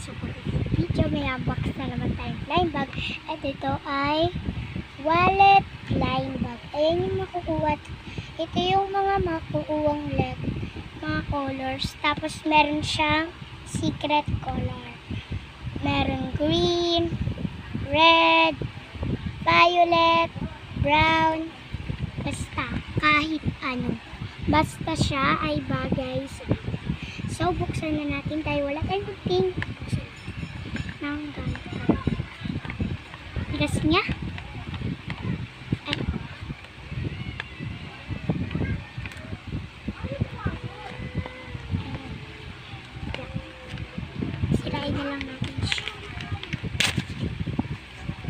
So, kung video, may unbox na naman tayong flying bag. At ito ay wallet flying bag. Ayan yung makukuha. Ito yung mga makukuhang mga colors. Tapos, meron siyang secret color. Meron green, red, violet, brown, basta kahit ano. Basta siya ay bagay sa akin. So, buksan na natin tayo. Wala tayong gunting. Buksan natin. Nang ganito. Tigas niya. Ay. Sirain na lang natin siya.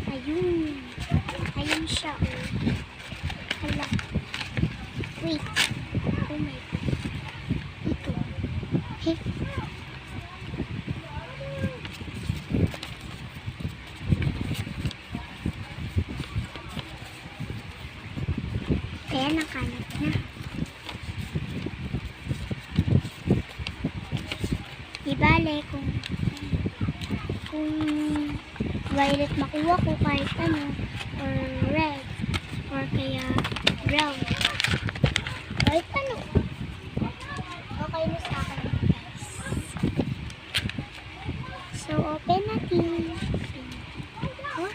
Ayun. Ayun siya. Oh. Hala. Wait. Oh my God. Ito. Hey. Kaya nakalat na. Ibale kung violet makuha ko kahit ano, or red, or kaya brown. Kahit ano. Okay na sa akin, guys. So, open natin. Oh.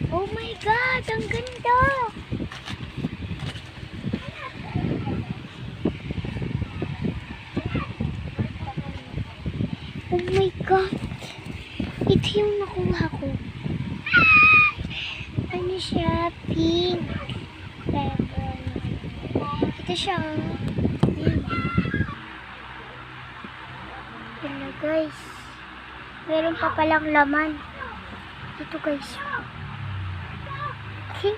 Oh my God! Ang ganda! Oh my God! Ito yung nakuha ko. Ano siya? Pink. Ito siya. Ayan. Hello guys. Meron pa palang laman. Ito guys. Okay.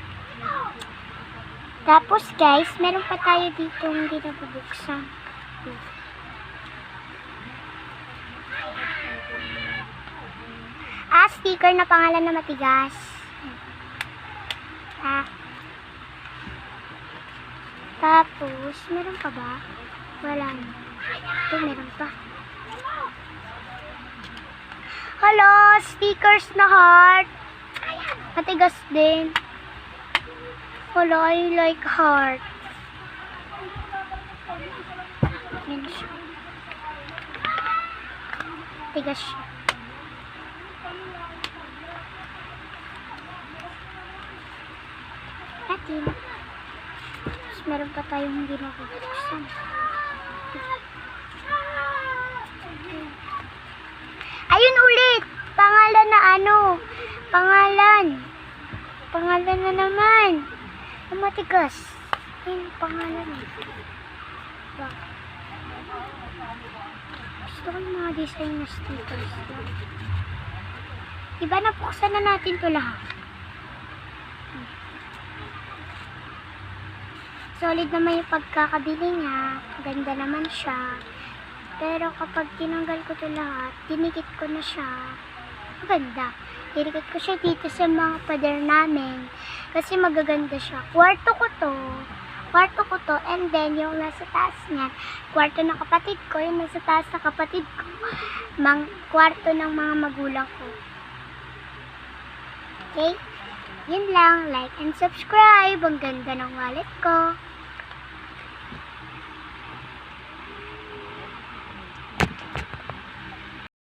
Tapos guys, meron pa tayo dito hindi nabubuksan. Sticker na pangalan na matigas. Tapos, meron pa ba? Wala na. Ito, meron pa. Hello! Stickers na heart. Matigas din. Hello, I like heart. Yan siya. Matigas siya. Natin. Tapos meron pa tayong hindi nakubuksan. Ayun ulit! Pangalan na ano? Pangalan. Pangalan na naman. Ang matigas. Ayun, pangalan. Gusto ko yung mga design na stickers. Diba napuksan na natin to lahat? Solid naman yung pagkakabili niya. Ganda naman siya. Pero kapag tinanggal ko ito lahat, dinikit ko na siya. Maganda. Dinikit ko siya dito sa mga pader namin. Kasi magaganda siya. Kwarto ko to. And then yung nasa taas niya, kwarto ng kapatid ko. Yung nasa taas na kapatid ko, kwarto ng mga magulang ko. Okay? Yun lang. Like and subscribe. Ang ganda ng wallet ko.